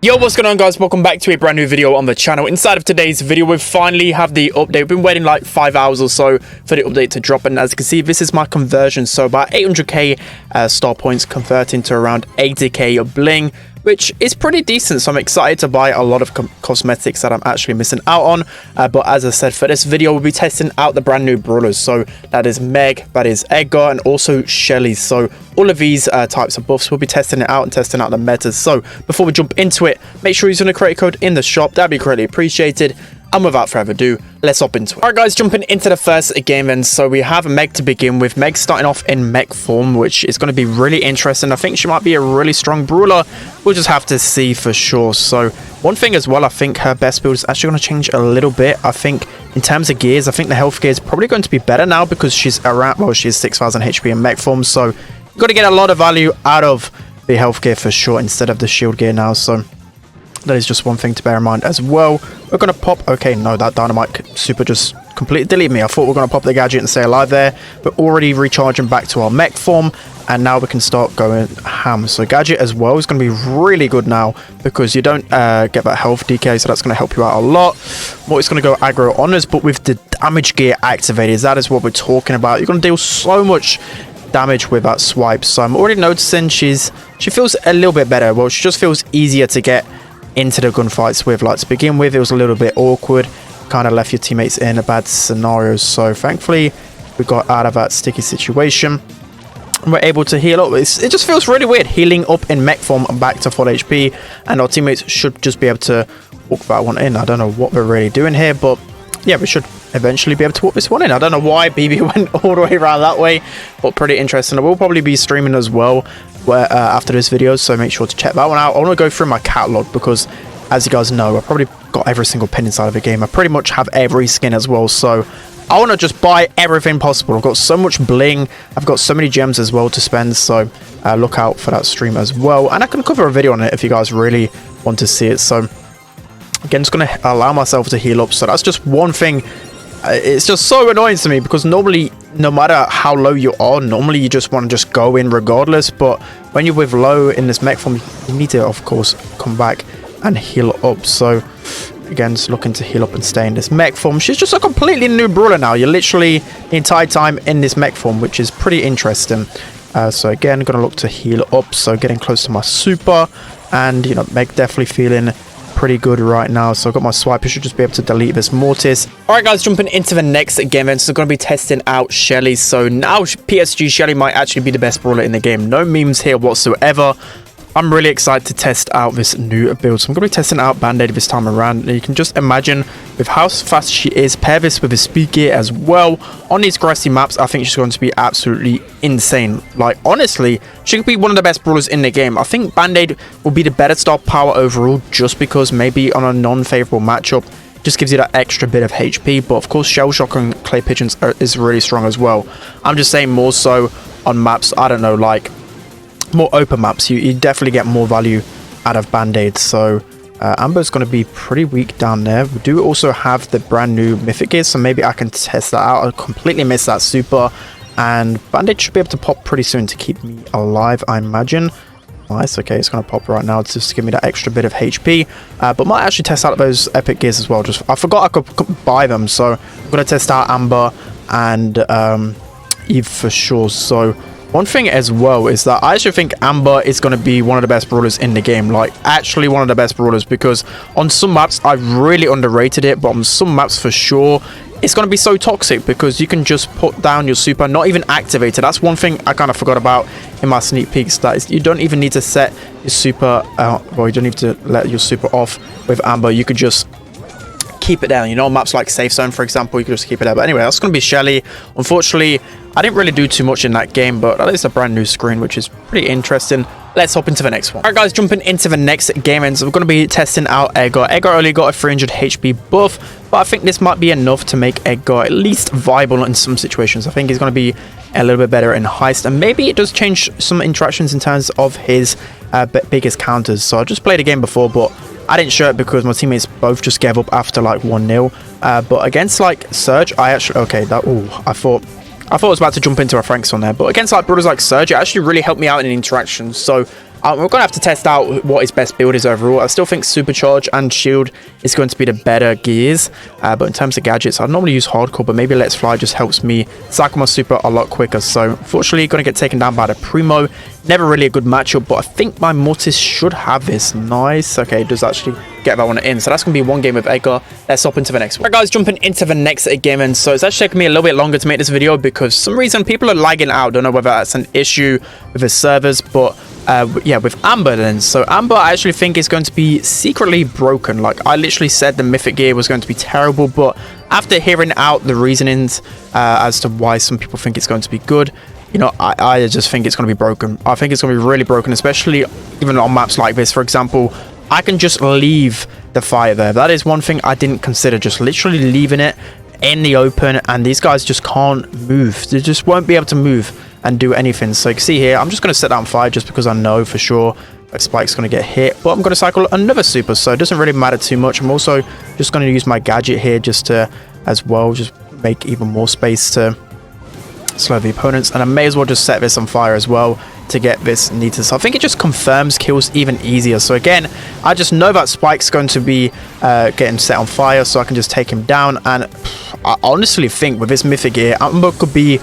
Yo, what's going on, guys? Welcome back to a brand new video on the channel. Inside of today's video, we finally have the update. We've been waiting like 5 hours or so for the update to drop, and as you can see, this is my conversion. So about 800k star points converting to around 80k bling, which is pretty decent. So I'm excited to buy a lot of cosmetics that I'm actually missing out on. But as I said, for this video, we'll be testing out the brand new brawlers. So that is Meg, that is Edgar, and also Shelly. So all of these types of buffs, we'll be testing it out and testing out the metas. So before we jump into it, make sure you're using the creator code in the shop. That'd be greatly appreciated. And without further ado, let's hop into it. Alright guys, jumping into the first game then. So we have Meg to begin with. Meg starting off in mech form, which is going to be really interesting. I think she might be a really strong brawler. We'll just have to see for sure. So one thing as well, I think her best build is actually going to change a little bit. I think in terms of gears, I think the health gear is probably going to be better now because she's around, well, she's 6,000 HP in mech form. So you've got to get a lot of value out of the health gear for sure instead of the shield gear now. So that is just one thing to bear in mind as well. We're going to pop... Okay, no, that dynamite super just completely deleted me. I thought we were going to pop the gadget and stay alive there. We're already recharging back to our mech form. And now we can start going ham. So gadget as well is going to be really good now because you don't get that health DK. So that's going to help you out a lot. What is going to go aggro on us, but with the damage gear activated. That is what we're talking about. You're going to deal so much damage with that swipe. So I'm already noticing she feels a little bit better. Well, she just feels easier to get into the gunfights with. Like to begin with, it was a little bit awkward, kind of left your teammates in a bad scenario. So thankfully we got out of that sticky situation and we're able to heal up. It just feels really weird healing up in mech form and back to full HP, and our teammates should just be able to walk that one in. I don't know what we're really doing here, but yeah, we should eventually be able to walk this one in. I don't know why BB went all the way around that way, but pretty interesting. I will probably be streaming as well after this video, so make sure to check that one out. I want to go through my catalog because, as you guys know, I've probably got every single pin inside of the game. I pretty much have every skin as well, so I want to just buy everything possible. I've got so much bling, I've got so many gems as well to spend, so look out for that stream as well, and I can cover a video on it if you guys really want to see it. So again, just going to allow myself to heal up. So that's just one thing. It's just so annoying to me because normally, no matter how low you are, normally you just want to just go in regardless. But when you're with low in this mech form, you need to, of course, come back and heal up. So again, just looking to heal up and stay in this mech form. She's just a completely new brawler now. You're literally the entire time in this mech form, which is pretty interesting. So again, going to look to heal up. So getting close to my super, and you know, Meg definitely feeling pretty good right now. So I've got my swipe. I should just be able to delete this mortis. All right guys, jumping into the next game then. So we're going to be testing out Shelly. So now PSG Shelly might actually be the best brawler in the game. No memes here whatsoever. I'm really excited to test out this new build. So I'm going to be testing out Band-Aid this time around. And you can just imagine with how fast she is, pair this with a speed gear as well. On these grassy maps, I think she's going to be absolutely insane. Like, honestly, she could be one of the best brawlers in the game. I think Band-Aid will be the better star power overall just because maybe on a non-favorable matchup, just gives you that extra bit of HP. But of course, Shell Shock and Clay Pigeons is really strong as well. I'm just saying more so on maps, I don't know, like more open maps, you definitely get more value out of Band-Aid. So Amber's going to be pretty weak down there. We do also have the brand new Mythic gear, so maybe I can test that out. I completely missed that super, and Band-Aid should be able to pop pretty soon to keep me alive, I imagine. Nice. Okay, it's going to pop right now to just give me that extra bit of HP, but might actually test out those epic gears as well. Just I forgot I could buy them, so I'm going to test out Amber and Eve for sure. So one thing as well is that I actually think Amber is going to be one of the best brawlers in the game. Like, actually one of the best brawlers, because on some maps I really underrated it, but on some maps for sure it's going to be so toxic because you can just put down your super, not even activate it. That's one thing I kind of forgot about in my sneak peeks, that is, you don't even need to set your super well, you don't need to let your super off with Amber. You could just keep it down, you know, maps like Safe Zone, for example, you can just keep it there. But anyway, that's going to be Shelly. Unfortunately, I didn't really do too much in that game, but at least a brand new screen, which is pretty interesting. Let's hop into the next one. All right, guys, jumping into the next game, and so we're going to be testing out Edgar. Edgar only got a 300 HP buff, but I think this might be enough to make Edgar at least viable in some situations. I think he's going to be a little bit better in heist, and maybe it does change some interactions in terms of his biggest counters. So I just played a game before, but I didn't show it because my teammates both just gave up after like 1-0. But against like Surge, I actually, okay, that, oh, I thought I was about to jump into a Franks on there, but against like brothers like Surge, it actually really helped me out in interactions. So we're going to have to test out what his best build is overall. I still think Supercharge and Shield is going to be the better gears. But in terms of gadgets, I normally use Hardcore, but maybe Let's Fly just helps me cycle my super a lot quicker. So unfortunately, going to get taken down by the Primo. Never really a good matchup, but I think my Mortis should have this. Nice. Okay, it does actually get that one in. So that's going to be one game with Edgar. Let's hop into the next one. All right, guys, jumping into the next game. And so it's actually taking me a little bit longer to make this video because for some reason people are lagging out. Don't know whether that's an issue with the servers, but yeah, with Amber then. So Amber, I actually think is going to be secretly broken. Like, I literally said the Mythic gear was going to be terrible, but after hearing out the reasonings as to why some people think it's going to be good, you know, I just think it's going to be broken. I think it's going to be really broken, especially even on maps like this. For example, I can just leave the fire there. That is one thing I didn't consider, just literally leaving it in the open, and these guys just can't move. They just won't be able to move and do anything. So you can see here, I'm just going to set down fire just because I know for sure that Spike's going to get hit, but I'm going to cycle another super, so it doesn't really matter too much. I'm also just going to use my gadget here just to as well just make even more space to slow the opponents, and I may as well just set this on fire as well to get this Nita. So I think it just confirms kills even easier. So again, I just know that Spike's going to be getting set on fire, so I can just take him down. And I honestly think with this Mythic gear, Amber could be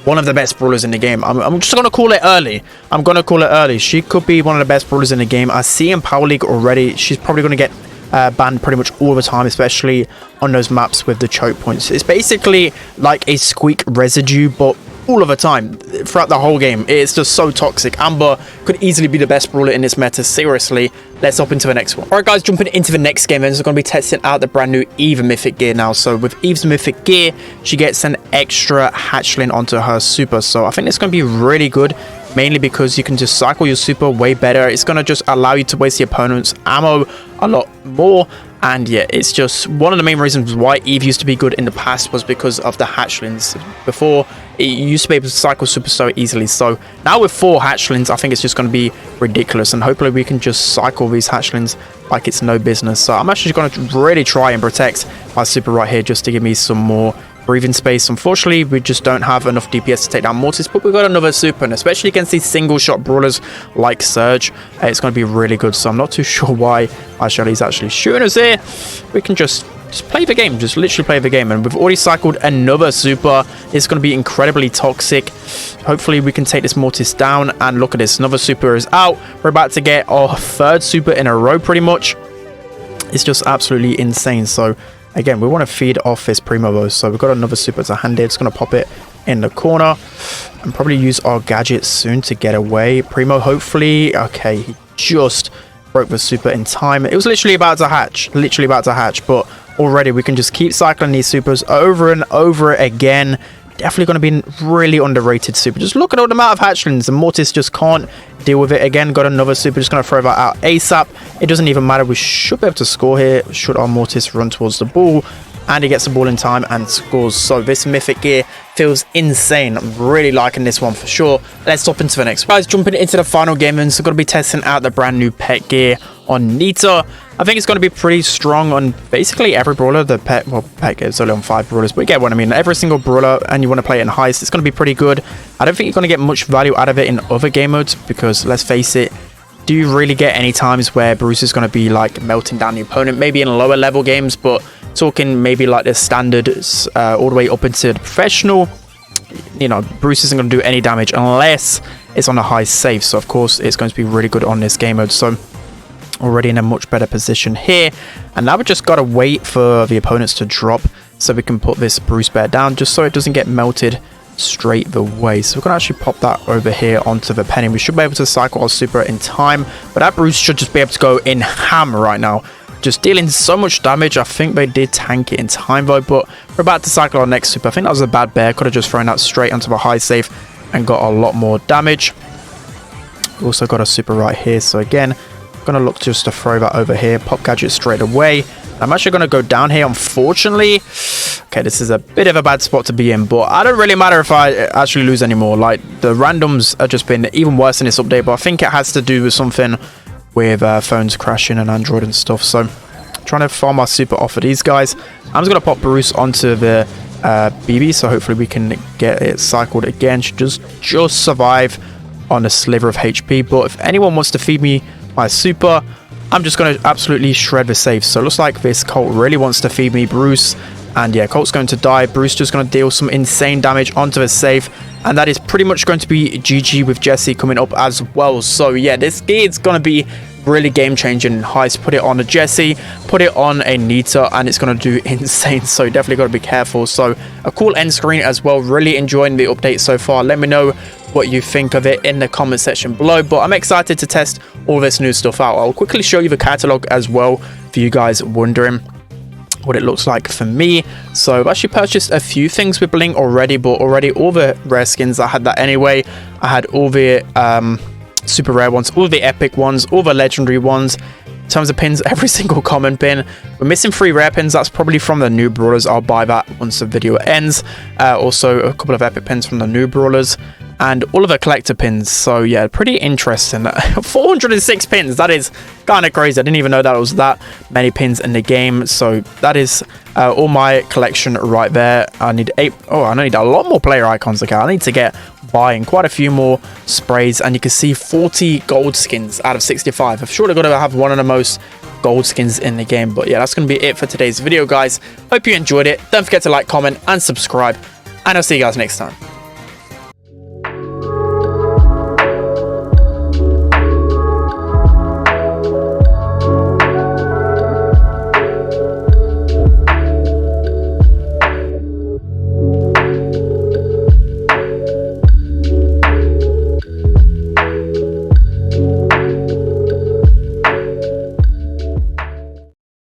one of the best brawlers in the game. I'm just going to call it early. I'm going to call it early. She could be one of the best brawlers in the game. I see in Power League already, she's probably going to get banned pretty much all the time, especially on those maps with the choke points. It's basically like a squeak residue, but all of the time throughout the whole game. It's just so toxic. Amber could easily be the best brawler in this meta. Seriously, let's hop into the next one. All right, guys, jumping into the next game, then we're going to be testing out the brand new Eve Mythic gear now. So with Eve's Mythic gear, she gets an extra hatchling onto her super. So I think it's going to be really good, mainly because you can just cycle your super way better. It's going to just allow you to waste the opponent's ammo a lot more. And yeah, it's just one of the main reasons why Eve used to be good in the past was because of the hatchlings. Before, it used to be able to cycle super so easily. So now with 4 hatchlings, I think it's just going to be ridiculous. And hopefully we can just cycle these hatchlings like it's no business. So I'm actually going to really try and protect my super right here just to give me some more breathing space. Unfortunately, we just don't have enough DPS to take down Mortis, but we've got another super, and especially against these single shot brawlers like Surge, it's going to be really good. So I'm not too sure why our Shelly's actually shooting us here. We can just play the game, just literally play the game, and we've already cycled another super. It's going to be incredibly toxic. Hopefully we can take this Mortis down, and look at this, another super is out. We're about to get our 3rd super in a row pretty much. It's just absolutely insane. So again, we want to feed off this Primo though, so we've got another super to hand it. It's going to pop it in the corner and probably use our gadget soon to get away. Primo, hopefully. Okay, he just broke the super in time. It was literally about to hatch, but already we can just keep cycling these supers over and over again. Definitely going to be really underrated super. Just look at all the amount of hatchlings, and Mortis just can't deal with it. Again, got another super, just going to throw that out ASAP. It doesn't even matter. We should be able to score here should our Mortis run towards the ball, and he gets the ball in time and scores. So this Mythic gear feels insane. I'm really liking this one for sure. Let's hop into the next one. Guys, jumping into the final game, and so going to be testing out the brand new pet gear on Nita. I think it's going to be pretty strong on basically every brawler. The pet gear is only on 5 brawlers, but you get what I mean. Every single brawler, and you want to play it in heist, it's going to be pretty good. I don't think you're going to get much value out of it in other game modes, because let's face it, do you really get any times where Bruce is going to be like melting down the opponent? Maybe in lower level games, but talking maybe like the standards all the way up into the professional, you know, Bruce isn't going to do any damage unless it's on a high save. So of course it's going to be really good on this game mode. So already in a much better position here, and now we just got to wait for the opponents to drop so we can put this Bruce bear down, just so it doesn't get melted straight the way. So we're going to actually pop that over here onto the penny. We should be able to cycle our super in time, but that Bruce should just be able to go in ham right now, just dealing so much damage. I think they did tank it in time though, but we're about to cycle our next super. I think that was a bad bear. Could have just thrown that straight onto the high save and got a lot more damage. We also got a super right here, so again, going to look just to throw that over here, pop gadget straight away. I'm actually going to go down here, unfortunately. Okay, this is a bit of a bad spot to be in, but I don't really matter if I actually lose anymore. Like, the randoms have just been even worse in this update, but I think it has to do with something with phones crashing and Android and stuff. So trying to farm our super off of these guys. I'm just going to pop Bruce onto the BB, so hopefully we can get it cycled again. Should just survive on a sliver of HP. But if anyone wants to feed me my super, I'm just going to absolutely shred the safe. So it looks like this Colt really wants to feed me Bruce. And yeah, Colt's going to die. Bruce just going to deal some insane damage onto the safe. And that is pretty much going to be GG with Jesse coming up as well. So yeah, this is going to be really game-changing in heist. Put it on a Jesse, put it on a Nita, and it's going to do insane. So definitely got to be careful. So a cool end screen as well. Really enjoying the update so far. Let me know what you think of it in the comment section below. But I'm excited to test all this new stuff out. I'll quickly show you the catalog as well for you guys wondering what it looks like for me. So I've actually purchased a few things with Blink already, but already all the rare skins, I had that anyway. I had all the super rare ones, all the epic ones, all the legendary ones. In terms of pins, every single common pin. We're missing 3 rare pins. That's probably from the new brawlers. I'll buy that once the video ends. Also a couple of epic pins from the new brawlers and all of the collector pins. So yeah, pretty interesting. 406 pins, that is kind of crazy. I didn't even know that was that many pins in the game. So that is all my collection right there. I need 8. Oh, I need a lot more player icons. Okay, I need to get buying quite a few more sprays, and you can see 40 gold skins out of 65. I've surely got to have one of the most gold skins in the game. But yeah, that's going to be it for today's video, guys. Hope you enjoyed it. Don't forget to like, comment and subscribe, and I'll see you guys next time.